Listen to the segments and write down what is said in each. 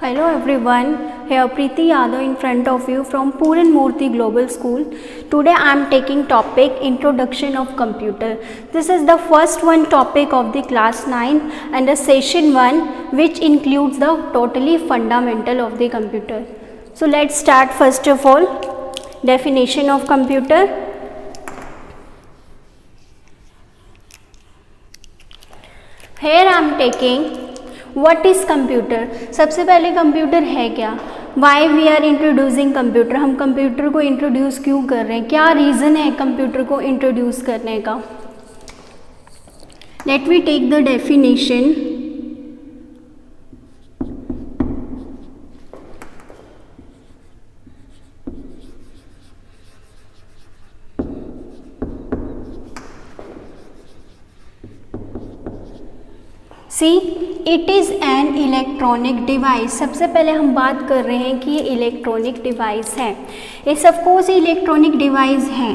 Hello everyone, here Preeti Yadav in front of you from Puran Murthy Global School. Today I am taking topic Introduction of Computer. This is the first one topic of the class 9 and the session 1 which includes the totally fundamental of the computer. So let's start first of all, definition of computer. Here I am taking what is computer. सबसे पहले computer है क्या, why we are introducing computer, हम computer को introduce क्यों कर रहे हैं, क्या रीज़न है कंप्यूटर को इंट्रोड्यूस करने का. Let we take the definition. See it is an electronic device. सबसे पहले हम बात कर रहे हैं कि ये इलेक्ट्रॉनिक डिवाइस है. ये ऑफकोर्स इलेक्ट्रॉनिक डिवाइस है,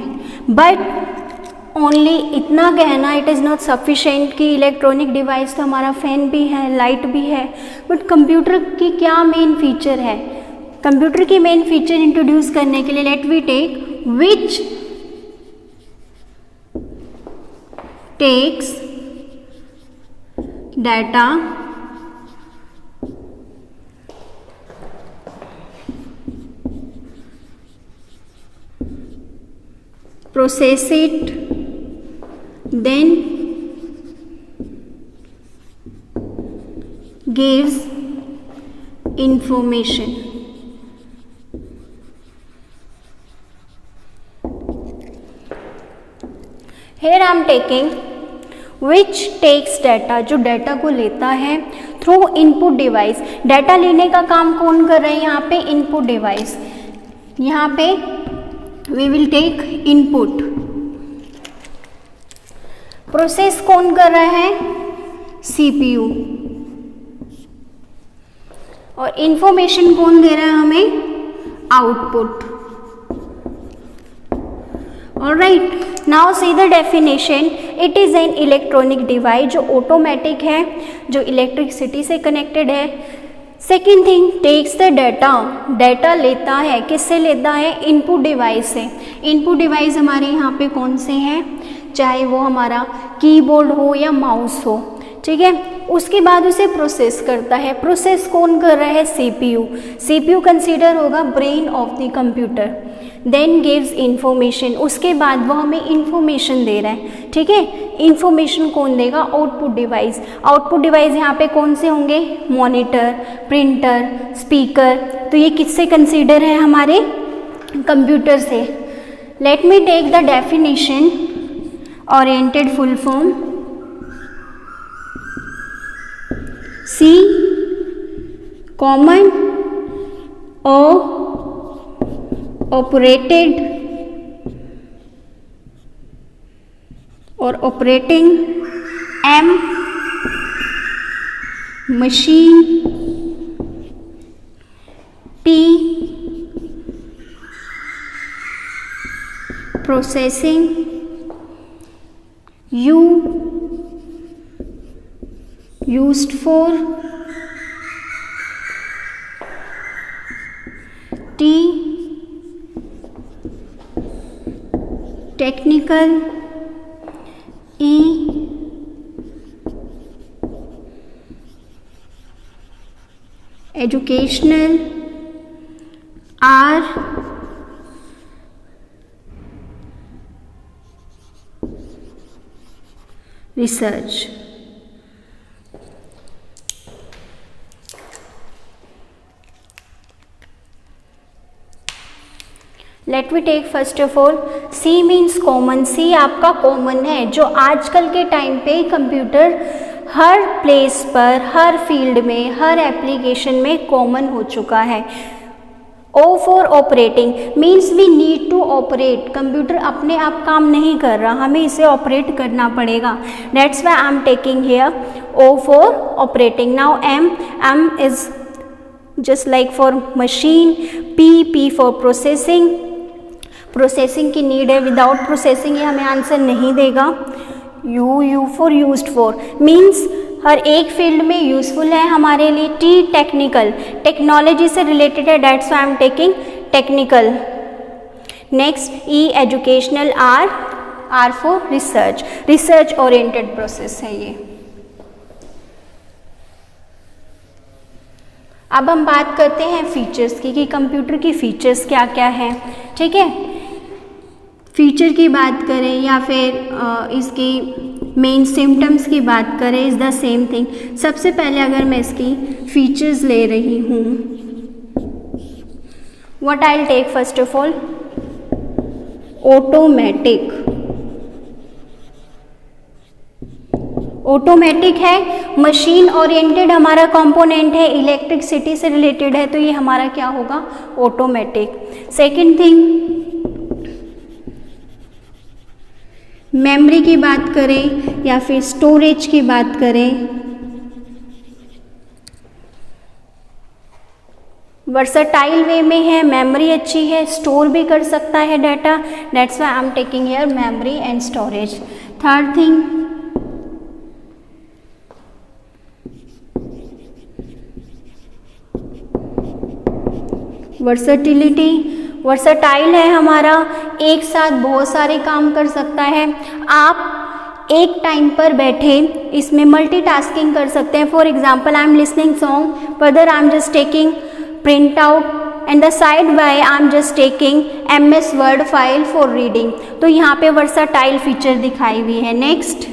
बट ओनली इतना कहना इट इज़ नॉट सफिशेंट कि इलेक्ट्रॉनिक डिवाइस तो हमारा फैन भी है, लाइट भी है, बट कंप्यूटर की क्या मेन फीचर है. कंप्यूटर की मेन फीचर इंट्रोड्यूस करने के लिए let we take which takes data process it, then gives information. Here I am taking which takes data, जो डाटा को लेता है थ्रू इनपुट डिवाइस. डाटा लेने का काम कौन कर रहे हैं यहाँ पे, इनपुट डिवाइस. यहाँ पे we will take input. Process कौन कर रहा है, सीपीयू. और इंफॉर्मेशन कौन दे रहा है हमें, output. Alright, now see the definition. It is an electronic device जो ऑटोमेटिक है, जो इलेक्ट्रिसिटी से कनेक्टेड है. Second thing, takes the data. Data लेता है, किससे लेता है, इनपुट डिवाइस से. इनपुट डिवाइस हमारे यहाँ पे कौन से हैं, चाहे वो हमारा कीबोर्ड हो या माउस हो, ठीक है. उसके बाद उसे प्रोसेस करता है. प्रोसेस कौन कर रहा है, सीपीयू. सीपीयू कंसीडर होगा brain of the computer. Then gives information, उसके बाद वो हमें इंफॉर्मेशन दे रहा है, ठीक है. इंफॉर्मेशन कौन देगा, आउटपुट डिवाइस. आउटपुट डिवाइस यहाँ पे कौन से होंगे, मॉनिटर, प्रिंटर, स्पीकर. तो ये किससे कंसीडर है, हमारे कंप्यूटर से. Let me take the definition. Oriented full form, C common O operated or operating, M machine, P processing, U used for, T technical, E educational, R research. Let we take first of all, C means common. C आपका common है, जो आजकल के time पे computer हर place पर, हर field में, हर application में common हो चुका है. O for operating means we need to operate. Computer अपने आप काम नहीं कर रहा, हमें इसे ऑपरेट करना पड़ेगा. That's why I am taking here O for operating. Now M is just like for machine, P for processing. Processing की नीड है, विदाउट प्रोसेसिंग ये हमें आंसर नहीं देगा. U for used for means हर एक फील्ड में यूज़फुल है हमारे लिए। टी टेक्निकल, टेक्नोलॉजी से रिलेटेड है, that's why I am taking technical. Next E educational, R for research, research oriented process है ये। अब हम बात करते हैं फीचर्स की कि कंप्यूटर की फीचर्स क्या क्या हैं, ठीक है। फीचर की बात करें या फिर इसकी मेन सिम्टम्स की बात करें, इज़ द सेम थिंग। सबसे पहले अगर मैं इसकी फीचर्स ले रही हूँ, what I will take first of all, automatic. Automatic है, मशीन ओरिएंटेड हमारा कंपोनेंट है, इलेक्ट्रिसिटी से रिलेटेड है, तो ये हमारा क्या होगा, ऑटोमेटिक। सेकंड थिंग, मेमोरी की बात करें या फिर स्टोरेज की बात करें, वर्सटाइल वे में है, मेमोरी अच्छी है, स्टोर भी कर सकता है data, that's why I am taking here memory and storage. Third thing, versatility, versatile है हमारा, एक साथ बहुत सारे काम कर सकता है। आप एक टाइम पर बैठे इसमें मल्टीटास्किंग कर सकते हैं। For example, I am listening song, further I am just taking print out and the side by I am just taking MS word file for reading. तो यहाँ पे वर्सेटाइल फीचर दिखाई हुई है। नेक्स्ट,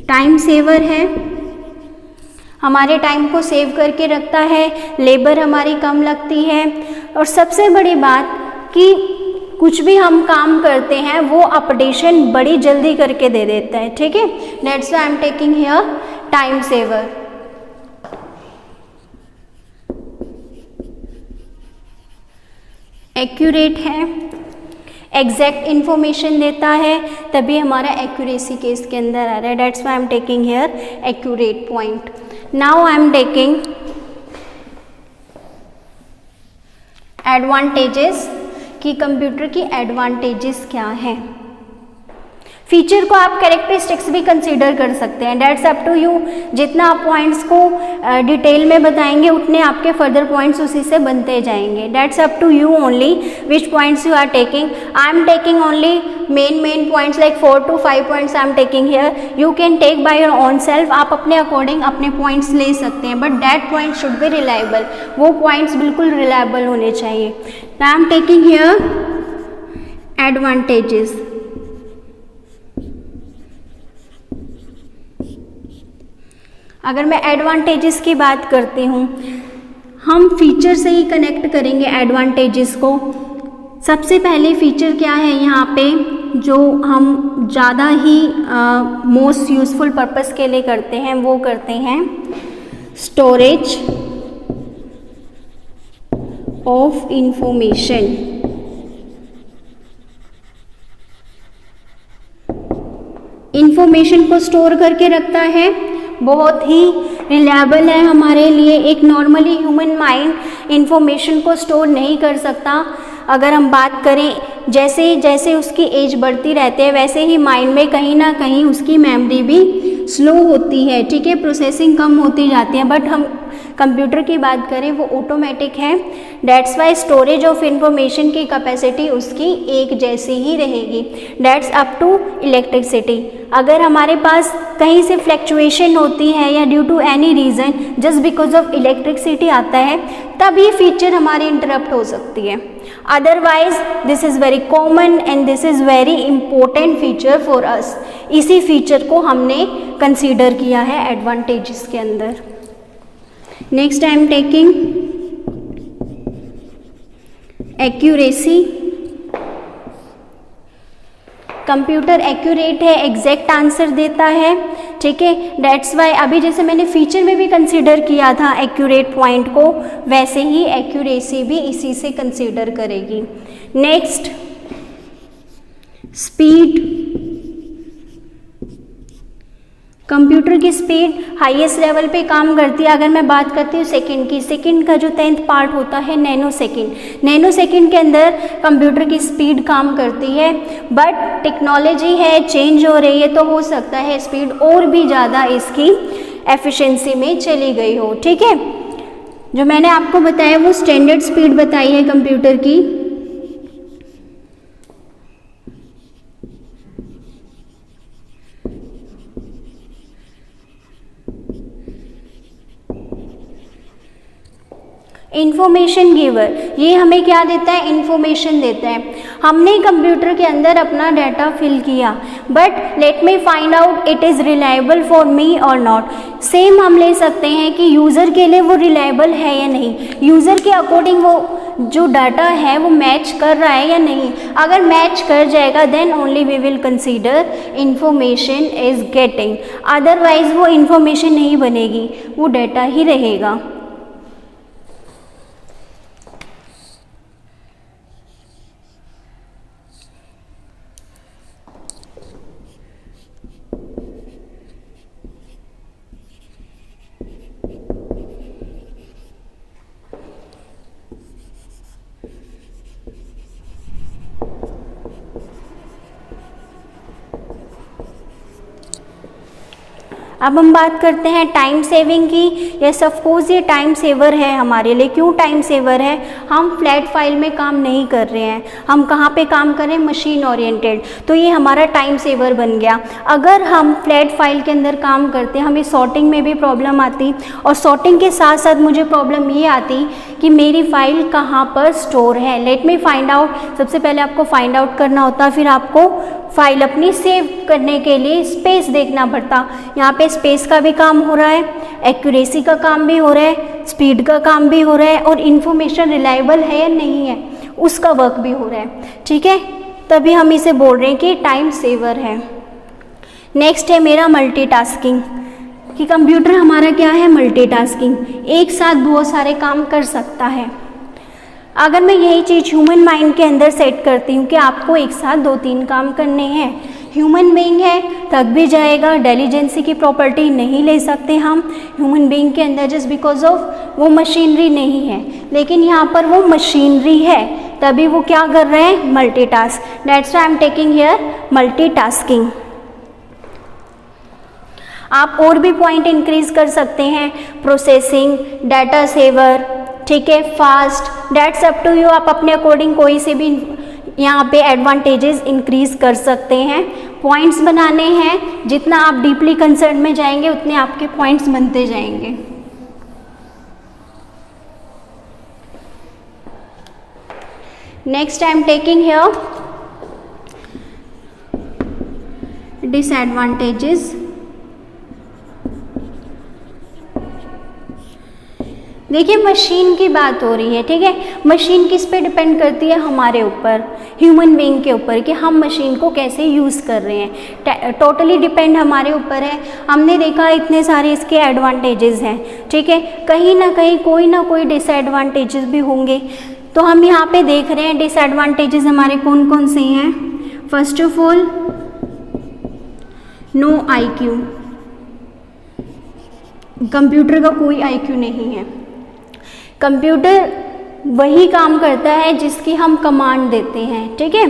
टाइम सेवर है, हमारे time को save करके रखता है, लेबर हमारी कम लगती है, और सबसे बड़ी बात कि कुछ भी हम काम करते हैं वो अपडेशन बड़ी जल्दी करके दे देता है, ठीक है। That's why I am taking here time saver. Accurate है, एग्जैक्ट इंफॉर्मेशन देता है, तभी हमारा एक्यूरेसी के इसके अंदर आ रहा है, that's why I am taking here accurate point. Now I am taking advantages कि कंप्यूटर की एडवांटेजेस क्या हैं। फीचर को आप कैरेक्टरिस्टिक्स भी कंसीडर कर सकते हैं, डेट्स अप टू यू। जितना आप पॉइंट्स को डिटेल में बताएंगे उतने आपके फर्दर पॉइंट्स उसी से बनते जाएंगे, that's up to you only which points you are taking. I am taking only main points like 4 to 5 points I am taking here, you can take by your own self. आप अपने according अपने points ले सकते हैं, but that point should be reliable, वो points बिल्कुल reliable होने चाहिए। I am taking here advantages. अगर मैं एडवांटेजेस की बात करती हूँ, हम फीचर से ही कनेक्ट करेंगे एडवांटेजेस को। सबसे पहले फीचर क्या है यहाँ पे जो हम ज़्यादा ही मोस्ट यूज़फुल पर्पस के लिए करते हैं, वो करते हैं स्टोरेज ऑफ इंफॉर्मेशन। इंफॉर्मेशन को स्टोर करके रखता है, बहुत ही रिलायबल है हमारे लिए। एक नॉर्मली ह्यूमन माइंड इंफॉर्मेशन को स्टोर नहीं कर सकता। अगर हम बात करें, जैसे जैसे उसकी एज बढ़ती रहती है वैसे ही माइंड में कहीं ना कहीं उसकी मेमोरी भी स्लो होती है, ठीक है, प्रोसेसिंग कम होती जाती है। बट हम कंप्यूटर की बात करें वो ऑटोमेटिक है, that's why storage of information की कैपेसिटी उसकी एक जैसी ही रहेगी। That's up to electricity. अगर हमारे पास कहीं से फ्लैक्चुएशन होती है या due to any reason just because of electricity आता है, तब ये फीचर हमारी इंटरप्ट हो सकती है। Otherwise this is very common and this is very important feature for us. इसी फीचर को हमने कंसीडर किया है एडवांटेजेस के अंदर। Next I am taking accuracy. Computer accurate है, एग्जैक्ट आंसर देता है, ठीक है। दैट्स वाई अभी जैसे मैंने फीचर में भी कंसीडर किया था एक्यूरेट पॉइंट को, वैसे ही एक्यूरेसी भी इसी से कंसीडर करेगी। नेक्स्ट स्पीड, कंप्यूटर की स्पीड हाईएस्ट लेवल पे काम करती है। अगर मैं बात करती हूँ सेकंड की, सेकंड का जो 10th पार्ट होता है नैनो सेकंड, नैनो सेकंड के अंदर कंप्यूटर की स्पीड काम करती है। बट टेक्नोलॉजी है, चेंज हो रही है, तो हो सकता है स्पीड और भी ज़्यादा इसकी एफिशिएंसी में चली गई हो। ठीक है, जो मैंने आपको बताया वो स्टैंडर्ड स्पीड बताई है कंप्यूटर की। इंफॉर्मेशन गिवर, ये हमें क्या देता है, इंफॉर्मेशन देता है। हमने कंप्यूटर के अंदर अपना डाटा फिल किया, but let me find out it is reliable for me और नॉट। सेम हम ले सकते हैं कि यूज़र के लिए वो रिलायबल है या नहीं, यूज़र के अकॉर्डिंग वो जो डाटा है वो मैच कर रहा है या नहीं। अगर मैच कर जाएगा then only we will consider information is getting, otherwise वो इंफॉर्मेशन नहीं बनेगी, वो डाटा ही रहेगा। अब हम बात करते हैं टाइम सेविंग की। यस ऑफ कोर्स ये टाइम सेवर है हमारे लिए। क्यों टाइम सेवर है, हम फ्लैट फाइल में काम नहीं कर रहे हैं, हम कहाँ पे काम कर रहे हैं, मशीन ओरिएंटेड, तो ये हमारा टाइम सेवर बन गया। अगर हम फ्लैट फाइल के अंदर काम करते हमें सॉर्टिंग में भी प्रॉब्लम आती, और सॉर्टिंग के साथ साथ मुझे प्रॉब्लम ये आती कि मेरी फाइल कहाँ पर स्टोर है। लेट मी फाइंड आउट, सबसे पहले आपको फाइंड आउट करना होता, फिर आपको फाइल अपनी सेव करने के लिए स्पेस देखना पड़ता। यहाँ पे स्पेस का भी काम हो रहा है, एक्यूरेसी का काम भी हो रहा है, स्पीड का काम भी हो रहा है, और इन्फॉर्मेशन रिलायबल है या नहीं है उसका वर्क भी हो रहा है। ठीक है, तभी हम इसे बोल रहे हैं कि टाइम सेवर है। नेक्स्ट है मेरा मल्टीटास्किंग, कि कंप्यूटर हमारा क्या है, मल्टीटास्किंग, एक साथ बहुत सारे काम कर सकता है। अगर मैं यही चीज़ ह्यूमन माइंड के अंदर सेट करती हूँ कि आपको एक साथ 2-3 काम करने हैं, ह्यूमन बीइंग है, थक भी जाएगा, इंटेलिजेंसी की प्रॉपर्टी नहीं ले सकते हम ह्यूमन बीइंग के अंदर जस्ट बिकॉज ऑफ वो मशीनरी नहीं है। लेकिन यहाँ पर वो मशीनरी है, तभी वो क्या कर रहे हैं, multitask. That's why I am taking here multitasking. आप और भी पॉइंट इंक्रीज कर सकते हैं, प्रोसेसिंग, डाटा सेवर, ठीक है, fast, that's up to you. आप अपने अकॉर्डिंग कोई से भी यहाँ पे एडवांटेजेस इंक्रीज कर सकते हैं। पॉइंट्स बनाने हैं, जितना आप डीपली कंसर्न में जाएंगे उतने आपके पॉइंट्स बनते जाएंगे। Next I am taking here disadvantages. देखिए मशीन की बात हो रही है, ठीक है, मशीन किस पे डिपेंड करती है, हमारे ऊपर, ह्यूमन बीइंग के ऊपर, कि हम मशीन को कैसे यूज़ कर रहे हैं। टोटली डिपेंड हमारे ऊपर है। हमने देखा इतने सारे इसके एडवांटेजेस हैं, ठीक है, कहीं ना कहीं कोई ना कोई डिसएडवांटेजेस भी होंगे। तो हम यहाँ पे देख रहे हैं डिसएडवांटेजेस हमारे कौन कौन से हैं। First of all, no IQ, computer का कोई IQ नहीं है। कंप्यूटर वही काम करता है जिसकी हम कमांड देते हैं, ठीक है।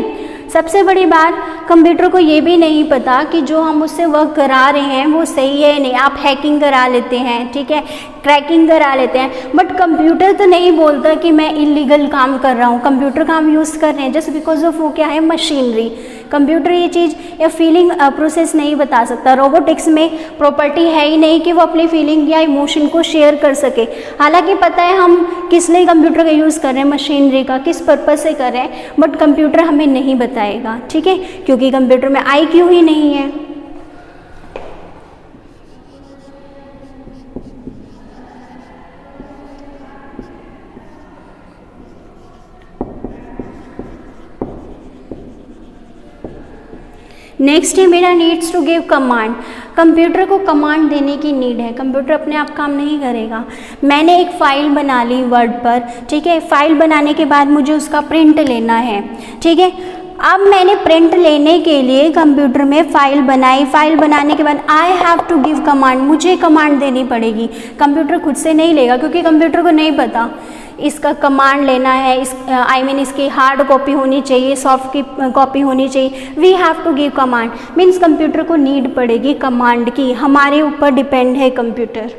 सबसे बड़ी बात, कंप्यूटर को ये भी नहीं पता कि जो हम उससे वर्क करा रहे हैं वो सही है नहीं। आप हैकिंग करा लेते हैं, ठीक है, क्रैकिंग करा लेते हैं, बट कंप्यूटर तो नहीं बोलता कि मैं इलीगल काम कर रहा हूँ। कंप्यूटर का हम यूज़ कर रहे हैं जस्ट बिकॉज ऑफ वो क्या है, मशीनरी। कंप्यूटर ये चीज़ या फीलिंग प्रोसेस नहीं बता सकता। रोबोटिक्स में प्रॉपर्टी है ही नहीं कि वो अपनी फीलिंग या इमोशन को शेयर कर सके। हालांकि पता है हम किस लिए कंप्यूटर का यूज़ कर रहे हैं, मशीनरी का, किस पर्पज़ से कर रहे हैं, बट कंप्यूटर हमें नहीं बताएगा, ठीक है, क्योंकि कंप्यूटर में IQ ही नहीं है। नेक्स्ट है मेरा needs to give command. Computer को कमांड देने की नीड है, कंप्यूटर अपने आप काम नहीं करेगा। मैंने एक फ़ाइल बना ली वर्ड पर, ठीक है, फाइल बनाने के बाद मुझे उसका प्रिंट लेना है, ठीक है, अब मैंने प्रिंट लेने के लिए कंप्यूटर में फाइल बनाई, फाइल बनाने के बाद I have to give command, मुझे कमांड देनी पड़ेगी। कंप्यूटर खुद से नहीं लेगा क्योंकि कंप्यूटर को नहीं पता इसका कमांड लेना है, इसकी हार्ड कॉपी होनी चाहिए, सॉफ्ट की कॉपी होनी चाहिए। We have to give command means computer को नीड पड़ेगी कमांड की, हमारे ऊपर डिपेंड है कंप्यूटर।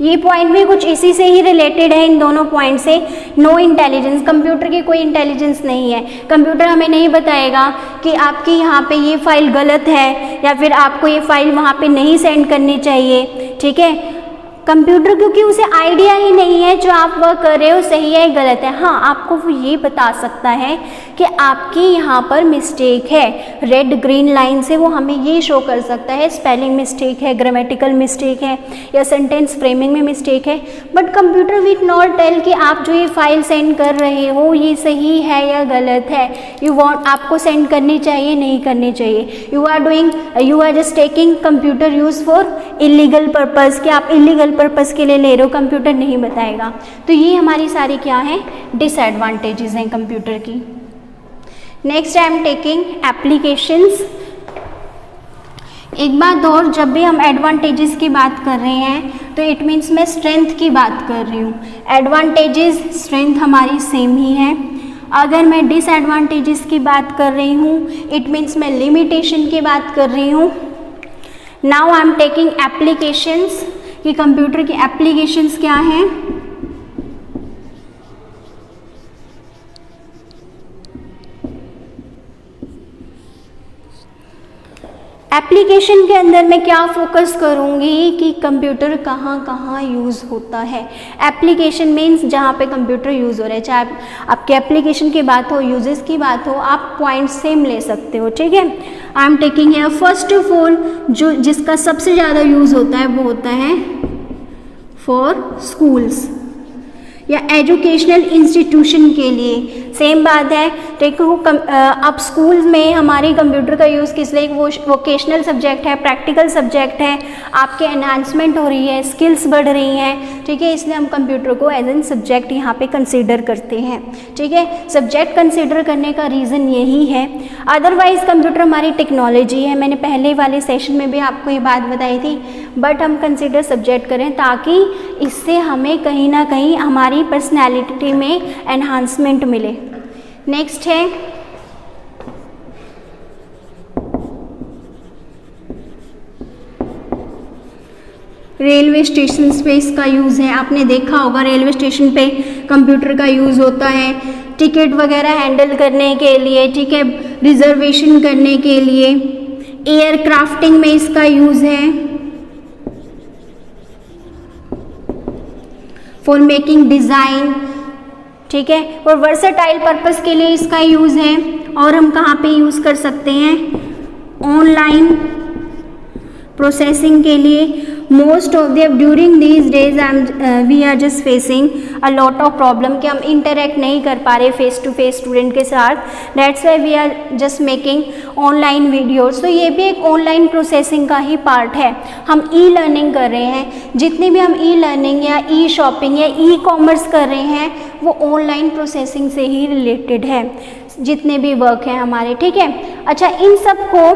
ये पॉइंट भी कुछ इसी से ही रिलेटेड है, इन दोनों पॉइंट से। नो इंटेलिजेंस, कंप्यूटर की कोई इंटेलिजेंस नहीं है। कंप्यूटर हमें नहीं बताएगा कि आपकी यहाँ पे ये फाइल गलत है या फिर आपको ये फाइल वहाँ पे नहीं सेंड करनी चाहिए, ठीक है। कंप्यूटर क्योंकि उसे आइडिया ही नहीं है जो आप वर्क कर रहे हो सही है गलत है। हाँ, आपको वो ये बता सकता है कि आपकी यहाँ पर मिस्टेक है, रेड ग्रीन लाइन से वो हमें ये शो कर सकता है स्पेलिंग मिस्टेक है, ग्रामेटिकल मिस्टेक है या सेंटेंस फ्रेमिंग में मिस्टेक है। But computer will not tell कि आप जो ये फाइल सेंड कर रहे हो ये सही है या गलत है, आपको सेंड करनी चाहिए नहीं करनी चाहिए। You are just taking computer use for illegal purpose, कि आप इलीगल पर्पस के लिए ले रहे हो, कंप्यूटर नहीं बताएगा। तो ये हमारी सारी क्या है, डिसएडवांटेजेस हैं कंप्यूटर की। Next I am taking applications. एक बात और, जब भी हम एडवांटेजेस की बात कर रहे हैं तो इट मीन्स मैं स्ट्रेंथ की बात कर रही हूँ। एडवांटेजेस स्ट्रेंथ हमारी सेम ही है। अगर मैं डिसएडवांटेजेस की बात कर रही हूँ इट मीन्स मैं लिमिटेशन की बात कर रही हूँ। Now I am taking applications, कि कंप्यूटर की एप्लीकेशंस क्या हैं। एप्लीकेशन के अंदर मैं क्या फोकस करूँगी कि कंप्यूटर कहाँ कहाँ यूज़ होता है। एप्लीकेशन मीन्स जहाँ पे कंप्यूटर यूज़ हो रहा है, चाहे आपके एप्लीकेशन की बात हो, यूजेस की बात हो, आप पॉइंट सेम ले सकते हो, ठीक है। आई am taking here first of all जो जिसका सबसे ज़्यादा यूज़ होता है वो होता है फॉर स्कूल्स या एजुकेशनल इंस्टीट्यूशन के लिए। सेम बात है, देखो अब स्कूल में हमारे कंप्यूटर का यूज़ किस लिए, वो वोकेशनल सब्जेक्ट है, प्रैक्टिकल सब्जेक्ट है, आपके एनहांसमेंट हो रही है, स्किल्स बढ़ रही हैं, ठीक है। इसलिए हम कंप्यूटर को एज एन सब्जेक्ट यहाँ पे कंसीडर करते हैं, ठीक है। सब्जेक्ट कंसीडर करने का रीज़न यही है। अदरवाइज़ कंप्यूटर हमारी टेक्नोलॉजी है, मैंने पहले वाले सेशन में भी आपको ये बात बताई थी, बट हम कंसीडर सब्जेक्ट करें ताकि इससे हमें कहीं ना कहीं हमारी पर्सनैलिटी में एनहांसमेंट मिले। नेक्स्ट है रेलवे स्टेशन पे इसका यूज़ है। आपने देखा होगा रेलवे स्टेशन पे कंप्यूटर का यूज़ होता है टिकट वगैरह हैंडल करने के लिए, ठीक है, रिजर्वेशन करने के लिए। एयरक्राफ्टिंग में इसका यूज़ है, फॉर मेकिंग डिज़ाइन, ठीक है, और वर्सेटाइल पर्पस के लिए इसका यूज़ है। और हम कहाँ पे यूज़ कर सकते हैं, ऑनलाइन प्रोसेसिंग के लिए। Most of the during these days we are just facing a lot of problem कि हम इंटरेक्ट नहीं कर पा रहे फेस टू फेस स्टूडेंट के साथ, that's why we are just making online videos. तो ये भी एक ऑनलाइन प्रोसेसिंग का ही पार्ट है। हम ई लर्निंग कर रहे हैं, जितनी भी हम ई लर्निंग या ई शॉपिंग या ई कॉमर्स कर रहे हैं वो ऑनलाइन प्रोसेसिंग से ही रिलेटेड है, जितने भी वर्क हैं हमारे, ठीक है। अच्छा, इन सब को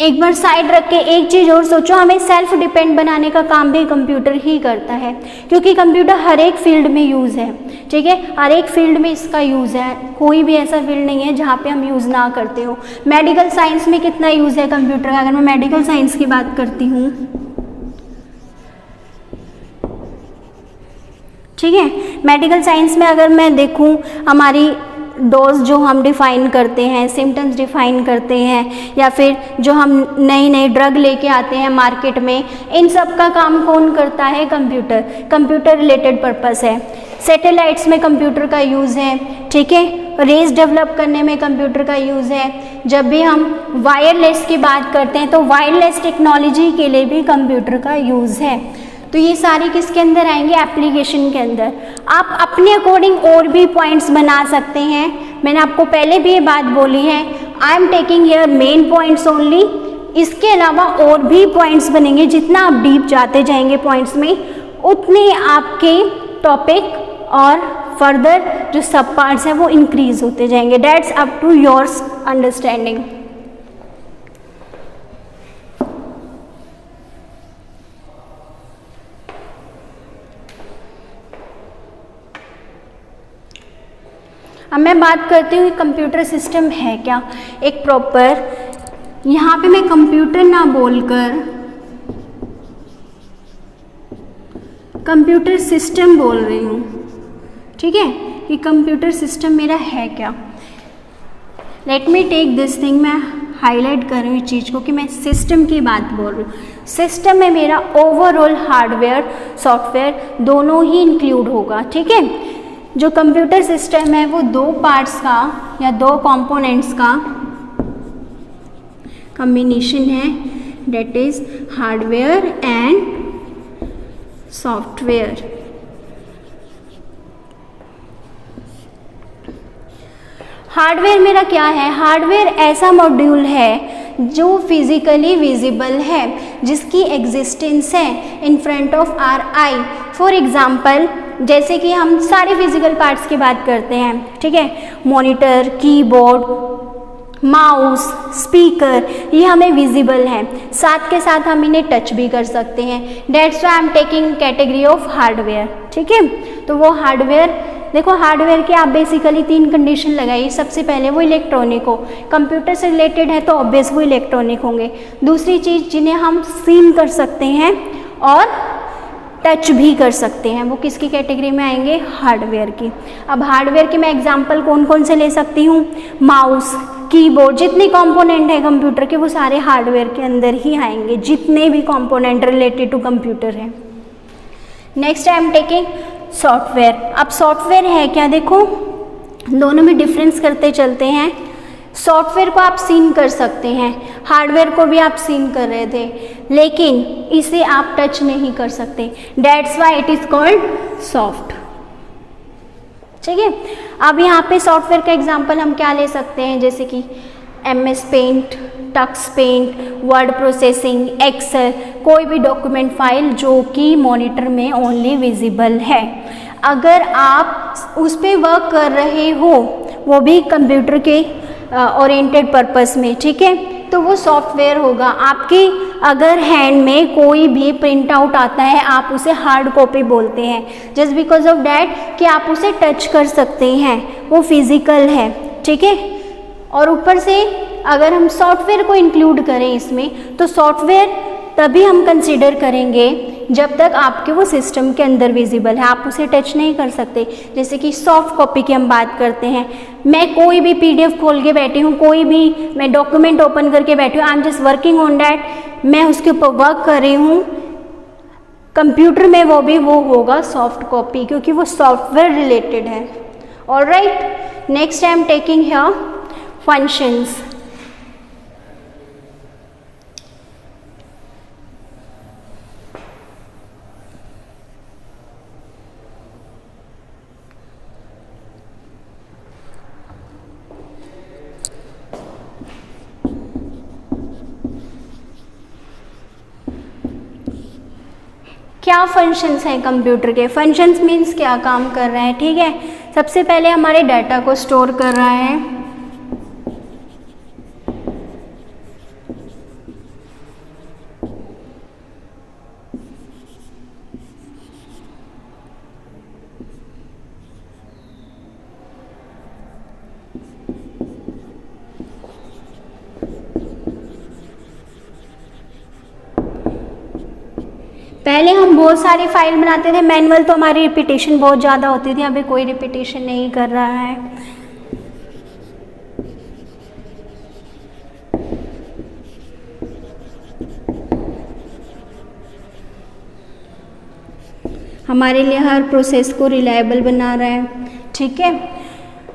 एक बार साइड रख के एक चीज़ और सोचो, हमें सेल्फ डिपेंड बनाने का काम भी कंप्यूटर ही करता है, क्योंकि कंप्यूटर हर एक फील्ड में यूज़ है, ठीक है, हर एक फील्ड में इसका यूज़ है। कोई भी ऐसा फील्ड नहीं है जहाँ पे हम यूज़ ना करते हो। मेडिकल साइंस में कितना यूज़ है कंप्यूटर का, अगर मैं मेडिकल साइंस की बात करती हूँ, ठीक है। मेडिकल साइंस में अगर मैं देखूँ, हमारी डोज जो हम डिफ़ाइन करते हैं, सिम्टम्स डिफ़ाइन करते हैं, या फिर जो हम नई नई ड्रग लेके आते हैं मार्केट में, इन सब का काम कौन करता है, कंप्यूटर। कंप्यूटर रिलेटेड पर्पस है। सैटेलाइट्स में कंप्यूटर का यूज़ है, ठीक है। रेस डेवलप करने में कंप्यूटर का यूज़ है। जब भी हम वायरलेस की बात करते हैं तो वायरलेस टेक्नोलॉजी के लिए भी कंप्यूटर का यूज़ है। तो ये सारी किसके अंदर आएंगे, एप्लीकेशन के अंदर। आप अपने अकॉर्डिंग और भी पॉइंट्स बना सकते हैं। मैंने आपको पहले भी ये बात बोली है, आई am taking here main points only, इसके अलावा और भी पॉइंट्स बनेंगे। जितना आप डीप जाते जाएंगे पॉइंट्स में, उतने आपके टॉपिक और फर्दर जो सब पार्ट्स हैं वो इंक्रीज होते जाएंगे। That's up to yours understanding. अब मैं बात करती हूँ कंप्यूटर सिस्टम है क्या। एक प्रॉपर, यहाँ पे मैं कंप्यूटर ना बोलकर कंप्यूटर सिस्टम बोल रही हूँ, ठीक है, कि कंप्यूटर सिस्टम मेरा है क्या। Let me take this thing, मैं हाईलाइट कर रही हूँ चीज़ को कि मैं सिस्टम की बात बोल रही हूँ। सिस्टम में मेरा ओवरऑल हार्डवेयर सॉफ्टवेयर दोनों ही इंक्लूड होगा, ठीक है। जो कंप्यूटर सिस्टम है वो दो पार्ट्स का या दो कंपोनेंट्स का कॉम्बिनेशन है, that is hardware and software. Hardware मेरा क्या है? हार्डवेयर ऐसा मॉड्यूल है जो फिजिकली विजिबल है, जिसकी एग्जिस्टेंस है in front of our eye. For example, जैसे कि हम सारे फिजिकल पार्ट्स की बात करते हैं, ठीक है, मॉनिटर, कीबोर्ड, माउस, स्पीकर, ये हमें विजिबल है, साथ के साथ हम इन्हें टच भी कर सकते हैं। Dates why I am taking category of hardware, ठीक है। तो वो हार्डवेयर, देखो हार्डवेयर के आप बेसिकली 3 कंडीशन लगाइए। सबसे पहले वो इलेक्ट्रॉनिक हो, कंप्यूटर से रिलेटेड है तो ऑब्वियस वो इलेक्ट्रॉनिक होंगे। दूसरी चीज़, जिन्हें हम सीन कर सकते हैं और टच भी कर सकते हैं, वो किसकी कैटेगरी में आएंगे? हार्डवेयर की। अब हार्डवेयर के मैं एग्जांपल कौन कौन से ले सकती हूँ? माउस, कीबोर्ड, जितने कंपोनेंट हैं कंप्यूटर के वो सारे हार्डवेयर के अंदर ही आएंगे, जितने भी कंपोनेंट रिलेटेड टू कंप्यूटर हैं। Next I am taking software. अब सॉफ्टवेयर है क्या? देखो दोनों में डिफरेंस करते चलते हैं। सॉफ्टवेयर को आप सीन कर सकते हैं, हार्डवेयर को भी आप सीन कर रहे थे, लेकिन इसे आप टच नहीं कर सकते। That's why it is called soft, ठीक है। अब यहाँ पे सॉफ्टवेयर का एग्जांपल हम क्या ले सकते हैं? जैसे कि MS paint, Tux paint, word processing, Excel, कोई भी डॉक्यूमेंट फाइल जो कि मॉनिटर में ओनली विजिबल है। अगर आप उस पर वर्क कर रहे हो, वो भी कंप्यूटर के ओरिएंटेड पर्पस में, ठीक है, तो वो सॉफ्टवेयर होगा। आपकी अगर हैंड में कोई भी प्रिंट आउट आता है, आप उसे हार्ड कॉपी बोलते हैं, जस्ट बिकॉज ऑफ डैट कि आप उसे टच कर सकते हैं, वो फिजिकल है, ठीक है। और ऊपर से अगर हम सॉफ्टवेयर को इंक्लूड करें इसमें, तो सॉफ्टवेयर तभी हम कंसिडर करेंगे जब तक आपके वो सिस्टम के अंदर विजिबल है, आप उसे टच नहीं कर सकते। जैसे कि सॉफ्ट कॉपी की हम बात करते हैं, मैं कोई भी PDF खोल के बैठी हूँ, कोई भी मैं डॉक्यूमेंट ओपन करके बैठी हूँ, I am just working on that, मैं उसके ऊपर वर्क कर रही हूँ। कंप्यूटर में वो होगा सॉफ्ट कॉपी, क्योंकि वो सॉफ्टवेयर रिलेटेड है। Alright, next I am taking here functions. क्या फंक्शंस हैं कंप्यूटर के? फंक्शंस मीन्स क्या काम कर रहे हैं, ठीक है। सबसे पहले हमारे डाटा को स्टोर कर रहा है, पहले हम बहुत सारी फाइल बनाते थे मैनुअल, तो हमारी रिपीटेशन बहुत ज़्यादा होती थी। अभी कोई रिपीटेशन नहीं कर रहा है। हमारे लिए हर प्रोसेस को रिलायबल बना रहा है, ठीक है।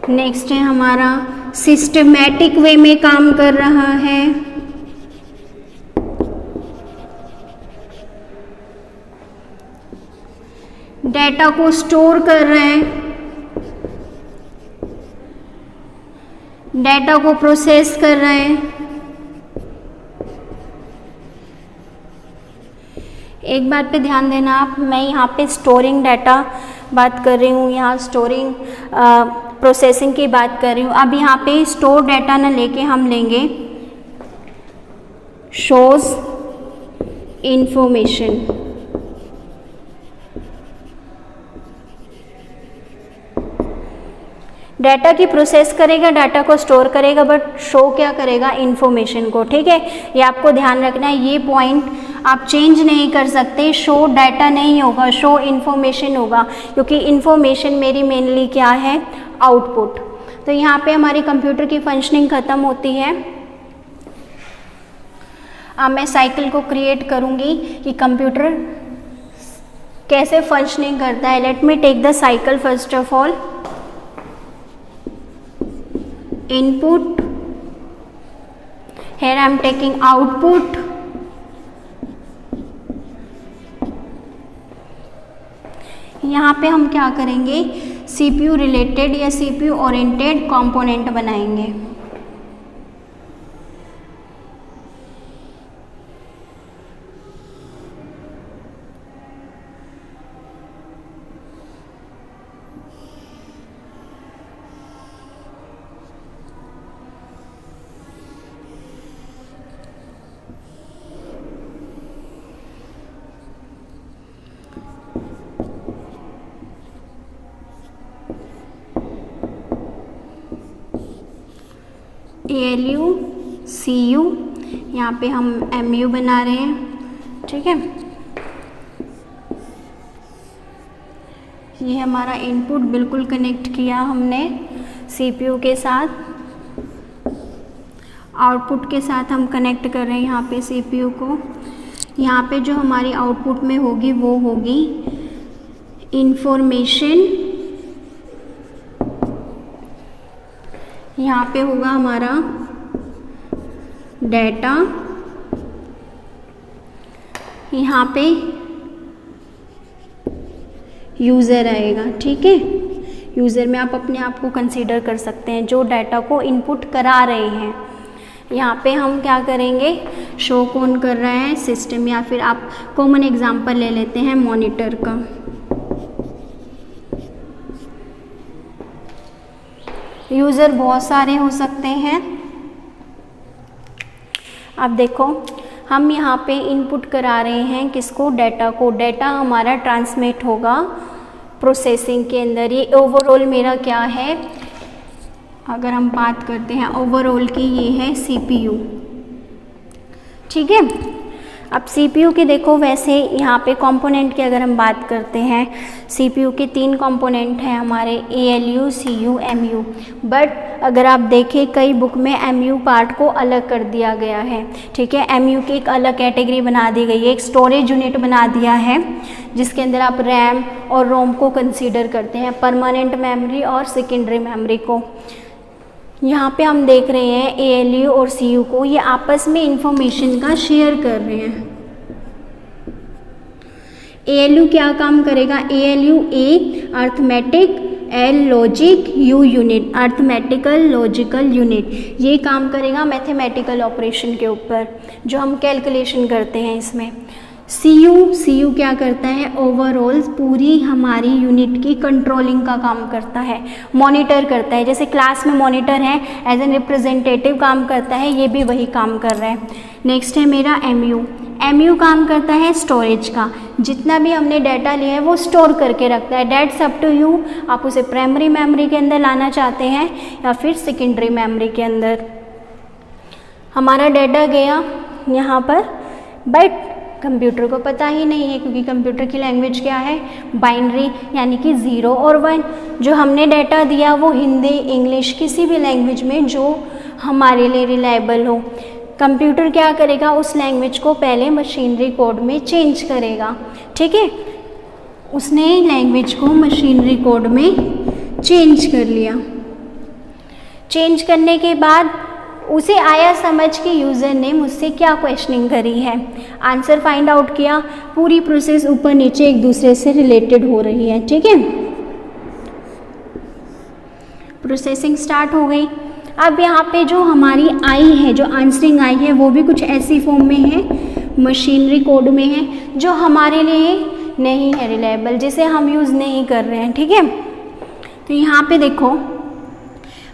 नेक्स्ट है हमारा सिस्टमैटिक वे में काम कर रहा है। डेटा को स्टोर कर रहे हैं, डेटा को प्रोसेस कर रहे हैं, एक बात पे ध्यान देना आप, मैं यहाँ पे स्टोरिंग डाटा बात कर रही हूँ, यहाँ स्टोरिंग प्रोसेसिंग की बात कर रही हूँ। अब यहाँ पे स्टोर डाटा ना लेके हम लेंगे शोज इंफॉर्मेशन। डाटा की प्रोसेस करेगा, डाटा को स्टोर करेगा, बट शो क्या करेगा, इंफॉर्मेशन को। ठीक है, ये आपको ध्यान रखना है, ये पॉइंट आप चेंज नहीं कर सकते। शो डाटा नहीं होगा, शो इंफॉर्मेशन होगा, क्योंकि इंफॉर्मेशन मेरी मेनली क्या है, आउटपुट। तो यहाँ पे हमारी कंप्यूटर की फंक्शनिंग ख़त्म होती है। अब मैं साइकिल को क्रिएट करूँगी कि कंप्यूटर कैसे फंक्शनिंग करता है। Let me take the cycle first of all. Input, here I am taking output, यहाँ पे हम क्या करेंगे, CPU रिलेटेड या CPU ओरिएंटेड कंपोनेंट बनाएंगे। ALU CU, यहाँ पे हम MU बना रहे हैं। ठीक है, ये हमारा इनपुट बिल्कुल कनेक्ट किया हमने CPU के साथ। आउटपुट के साथ हम कनेक्ट कर रहे हैं यहाँ पे CPU को। यहाँ पे जो हमारी आउटपुट में होगी वो होगी इंफॉर्मेशन। यहाँ पे होगा हमारा डाटा, यहाँ पे यूज़र आएगा। ठीक है, यूज़र में आप अपने आप को कंसीडर कर सकते हैं जो डाटा को इनपुट करा रहे हैं। यहाँ पे हम क्या करेंगे, शो कौन कर रहा है, सिस्टम, या फिर आप कॉमन एग्जांपल ले लेते हैं मॉनिटर का। यूज़र बहुत सारे हो सकते हैं। अब देखो, हम यहाँ पे इनपुट करा रहे हैं किसको, डाटा को। डाटा हमारा ट्रांसमिट होगा प्रोसेसिंग के अंदर। ये ओवरऑल मेरा क्या है, अगर हम बात करते हैं ओवरऑल की, ये है CPU। ठीक है, अब CPU के देखो, वैसे यहाँ पे कंपोनेंट की अगर हम बात करते हैं, CPU के 3 कंपोनेंट हैं हमारे, ALU CU MU। बट अगर आप देखें कई बुक में MU पार्ट को अलग कर दिया गया है। ठीक है, MU की एक अलग कैटेगरी बना दी गई है, एक स्टोरेज यूनिट बना दिया है जिसके अंदर आप रैम और रोम को कंसीडर करते हैं, परमानेंट मेमोरी और सेकेंडरी मेमोरी को। यहाँ पे हम देख रहे हैं ALU और CU को, ये आपस में इंफॉर्मेशन का शेयर कर रहे हैं। ALU क्या काम करेगा, ALU A arithmetic, L logic, U unit arithmetical logical unit. ये काम करेगा मैथमेटिकल ऑपरेशन के ऊपर, जो हम कैलकुलेशन करते हैं इसमें। CU क्या करता है, ओवरऑल पूरी हमारी यूनिट की कंट्रोलिंग का काम करता है, मॉनिटर करता है। जैसे क्लास में मॉनिटर है, एज एन रिप्रेजेंटेटिव काम करता है, ये भी वही काम कर रहा है। नेक्स्ट है मेरा MU काम करता है स्टोरेज का, जितना भी हमने डाटा लिया है वो स्टोर करके रखता है। डेट्स अप टू यू, आप उसे प्राइमरी मेमोरी के अंदर लाना चाहते हैं या फिर सेकेंडरी मेमोरी के अंदर। हमारा डाटा गया यहाँ पर, बट कंप्यूटर को पता ही नहीं है, क्योंकि कंप्यूटर की लैंग्वेज क्या है, बाइनरी, यानी कि 0 और 1। जो हमने डाटा दिया वो हिंदी, इंग्लिश, किसी भी लैंग्वेज में जो हमारे लिए रिलायबल हो। कंप्यूटर क्या करेगा, उस लैंग्वेज को पहले मशीनरी कोड में चेंज करेगा। ठीक है, उसने लैंग्वेज को मशीनरी कोड में चेंज कर लिया। चेंज करने के बाद उसे आया समझ कि यूज़र ने मुझसे क्या क्वेश्चनिंग करी है, आंसर फाइंड आउट किया। पूरी प्रोसेस ऊपर नीचे एक दूसरे से रिलेटेड हो रही है। ठीक है, प्रोसेसिंग स्टार्ट हो गई। अब यहाँ पे जो हमारी आई है, जो आंसरिंग आई है, वो भी कुछ ऐसी फॉर्म में है, मशीनरी कोड में है जो हमारे लिए नहीं है रिलायबल, जिसे हम यूज़ नहीं कर रहे हैं, ठीक है। तो यहाँ पे देखो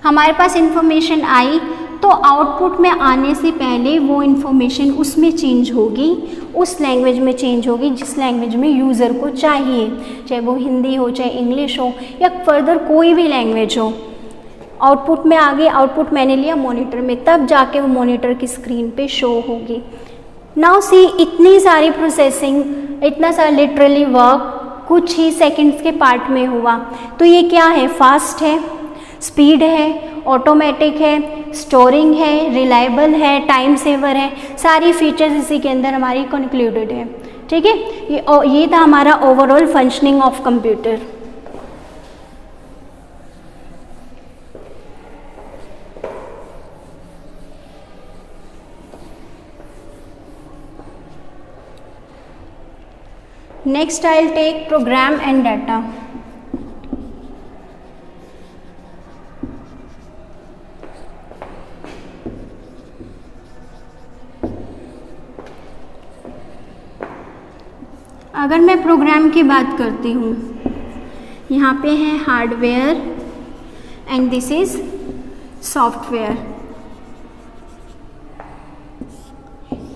हमारे पास इंफॉर्मेशन आई, तो आउटपुट में आने से पहले वो इन्फॉर्मेशन उसमें चेंज होगी, उस लैंग्वेज में चेंज होगी जिस लैंग्वेज में यूज़र को चाहिए, चाहे वो हिंदी हो, चाहे इंग्लिश हो, या फर्दर कोई भी लैंग्वेज हो। आउटपुट में आ गई, आउटपुट मैंने लिया मॉनिटर में, तब जाके वो मॉनिटर की स्क्रीन पे शो होगी। नाउ सी, इतनी सारी प्रोसेसिंग, इतना सारा लिटरली वर्क कुछ ही सेकंड्स के पार्ट में हुआ। तो ये क्या है? फास्ट है, स्पीड है, ऑटोमेटिक है, स्टोरिंग है, रिलायबल है, टाइम सेवर है, सारी फीचर्स इसी के अंदर हमारी कंक्लूडेड है, ठीक है। ये था हमारा overall functioning of computer. Next, I'll take program and data. अगर मैं प्रोग्राम की बात करती हूँ, यहाँ पे है hardware and this is software.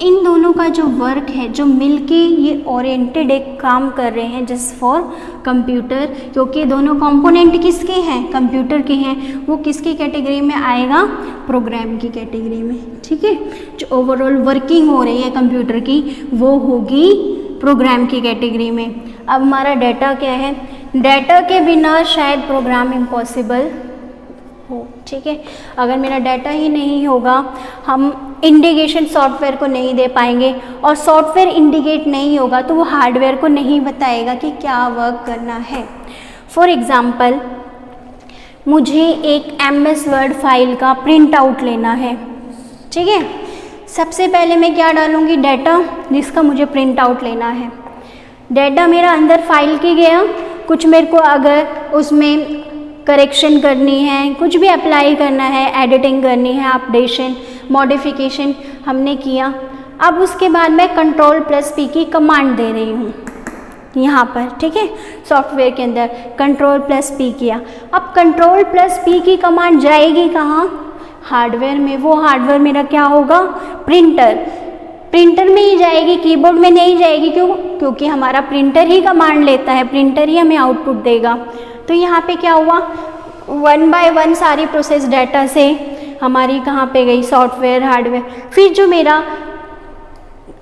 इन दोनों का जो वर्क है, जो मिलके ये ओरिएंटेड एक काम कर रहे हैं जस्ट फॉर कंप्यूटर, क्योंकि दोनों कंपोनेंट किसके हैं? कंप्यूटर के हैं। वो किसकी कैटेगरी में आएगा? प्रोग्राम की कैटेगरी में, ठीक है। जो ओवरऑल वर्किंग हो रही है कंप्यूटर की वो होगी प्रोग्राम की कैटेगरी में। अब हमारा डाटा क्या है? डाटा के बिना शायद प्रोग्राम इम्पॉसिबल हो, ठीक है। अगर मेरा डाटा ही नहीं होगा, हम इंडिकेशन सॉफ्टवेयर को नहीं दे पाएंगे, और सॉफ्टवेयर इंडिकेट नहीं होगा तो वो हार्डवेयर को नहीं बताएगा कि क्या वर्क करना है। फॉर एग्ज़ाम्पल, मुझे एक MS वर्ड फाइल का प्रिंट आउट लेना है, ठीक है। सबसे पहले मैं क्या डालूँगी? डाटा, जिसका मुझे प्रिंट आउट लेना है। डाटा मेरा अंदर फाइल के गया, कुछ मेरे को अगर उसमें करेक्शन करनी है, कुछ भी अप्लाई करना है, एडिटिंग करनी है, अपडेशन, मॉडिफिकेशन हमने किया। अब उसके बाद मैं Ctrl+P की कमांड दे रही हूँ यहाँ पर, ठीक है। सॉफ्टवेयर के अंदर Ctrl+P किया। अब Ctrl+P की कमांड जाएगी कहाँ? हार्डवेयर में। वो हार्डवेयर मेरा क्या होगा? प्रिंटर। प्रिंटर में ही जाएगी, कीबोर्ड में नहीं जाएगी। क्यों? क्योंकि हमारा प्रिंटर ही कमांड लेता है, प्रिंटर ही हमें आउटपुट देगा। तो यहाँ पे क्या हुआ? 1 बाय 1 सारी प्रोसेस डाटा से हमारी कहाँ पे गई? Software, hardware. फिर जो मेरा,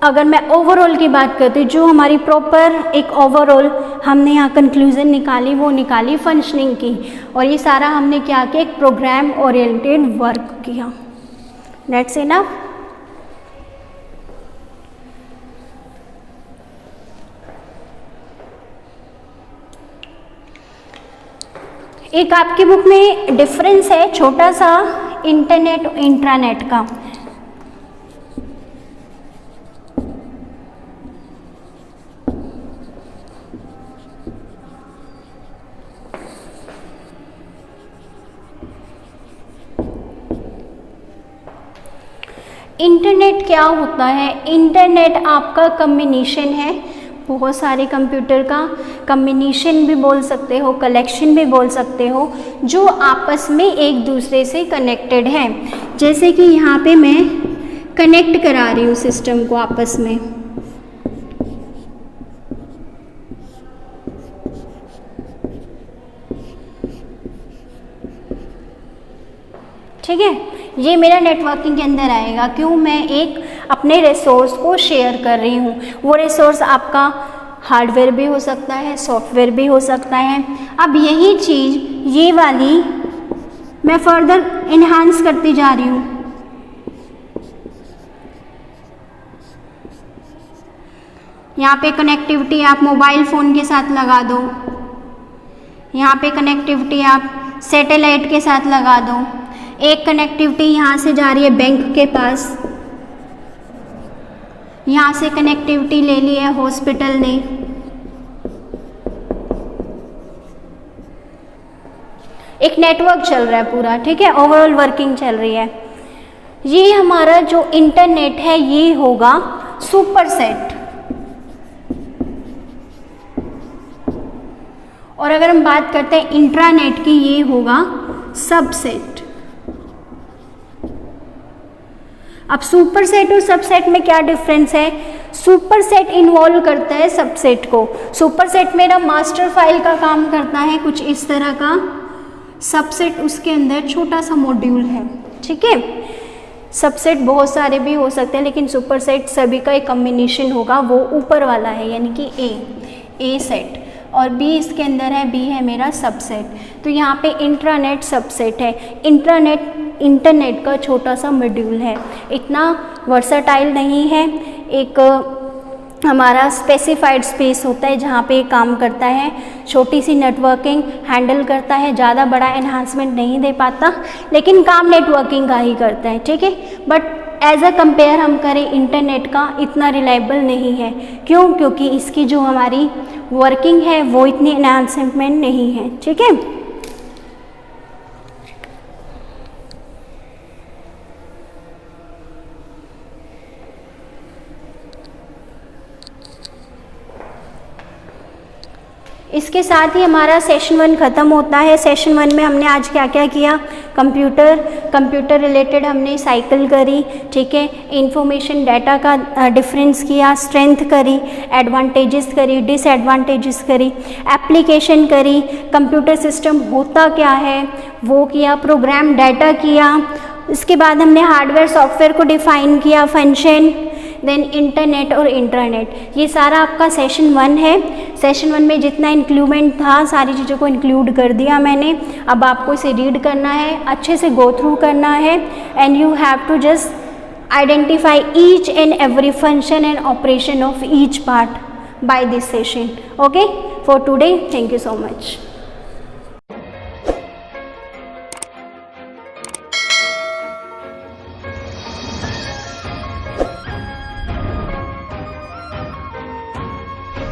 अगर मैं ओवरऑल की बात करती हूँ, जो हमारी प्रॉपर एक ओवरऑल हमने यहाँ कंक्लूजन निकाली, वो निकाली फंक्शनिंग की। और ये सारा हमने क्या किया? एक प्रोग्राम ओरिएंटेड वर्क किया। That's enough. एक आपकी बुक में डिफरेंस है छोटा सा, इंटरनेट और इंट्रानेट का। इंटरनेट क्या होता है? इंटरनेट आपका कम्बिनेशन है बहुत सारे कंप्यूटर का, कम्बिनेशन भी बोल सकते हो, कलेक्शन भी बोल सकते हो, जो आपस में एक दूसरे से कनेक्टेड है। जैसे कि यहाँ पे मैं कनेक्ट करा रही हूँ सिस्टम को आपस में, ठीक है। ये मेरा नेटवर्किंग के अंदर आएगा। क्यों? मैं एक अपने रिसोर्स को शेयर कर रही हूँ। वो रिसोर्स आपका हार्डवेयर भी हो सकता है, सॉफ्टवेयर भी हो सकता है। अब यही चीज़ ये वाली मैं फर्दर इन्हांस करती जा रही हूँ। यहाँ पे कनेक्टिविटी आप मोबाइल फ़ोन के साथ लगा दो, यहाँ पे कनेक्टिविटी आप सैटेलाइट के साथ लगा दो। एक कनेक्टिविटी यहाँ से जा रही है बैंक के पास, यहाँ से कनेक्टिविटी ले ली है हॉस्पिटल ने, एक नेटवर्क चल रहा है पूरा, ठीक है, ओवरऑल वर्किंग चल रही है। ये हमारा जो इंटरनेट है ये होगा सुपरसेट, और अगर हम बात करते हैं इंट्रानेट की, ये होगा सबसेट। अब सुपरसेट और सबसेट में क्या डिफरेंस है? सुपरसेट इन्वॉल्व करता है सबसेट को। सुपरसेट मेरा मास्टर फाइल का काम करता है कुछ इस तरह का, सबसेट उसके अंदर छोटा सा मॉड्यूल है, ठीक है। सबसेट बहुत सारे भी हो सकते हैं, लेकिन सुपरसेट सभी का एक कॉम्बिनेशन होगा, वो ऊपर वाला है यानी कि ए सेट, और बी इसके अंदर है, बी है मेरा सबसेट। तो यहाँ पे इंट्रानेट सबसेट है, इंटरनेट का छोटा सा मॉड्यूल है, इतना वर्सटाइल नहीं है। एक हमारा स्पेसिफाइड स्पेस होता है जहाँ पे काम करता है, छोटी सी नेटवर्किंग हैंडल करता है, ज़्यादा बड़ा एनहांसमेंट नहीं दे पाता, लेकिन काम नेटवर्किंग का ही करता है, ठीक है। बट एज अ कंपेयर हम करें इंटरनेट का, इतना रिलायबल नहीं है। क्यों? क्योंकि इसकी जो हमारी वर्किंग है वो इतनी एनहांसमेंट नहीं है, ठीक है। इसके साथ ही हमारा सेशन 1 ख़त्म होता है। सेशन 1 में हमने आज क्या क्या किया? कंप्यूटर रिलेटेड हमने साइकिल करी, ठीक है, इंफॉर्मेशन डाटा का डिफरेंस किया, स्ट्रेंथ करी, एडवांटेजेस करी, डिसएडवांटेजेस करी, एप्लीकेशन करी, कंप्यूटर सिस्टम होता क्या है वो किया, प्रोग्राम डाटा किया। इसके बाद हमने हार्डवेयर सॉफ्टवेयर को डिफाइन किया, फंक्शन, देन इंटरनेट और इंट्रानेट। ये सारा आपका सेशन 1 है। सेशन 1 में जितना इंक्लूमेंट था सारी चीज़ों को इंक्लूड कर दिया मैंने। अब आपको इसे रीड करना है, अच्छे से गो थ्रू करना है, and you have to just identify each and every function and operation of each part by this session. Okay, for today, thank you so much.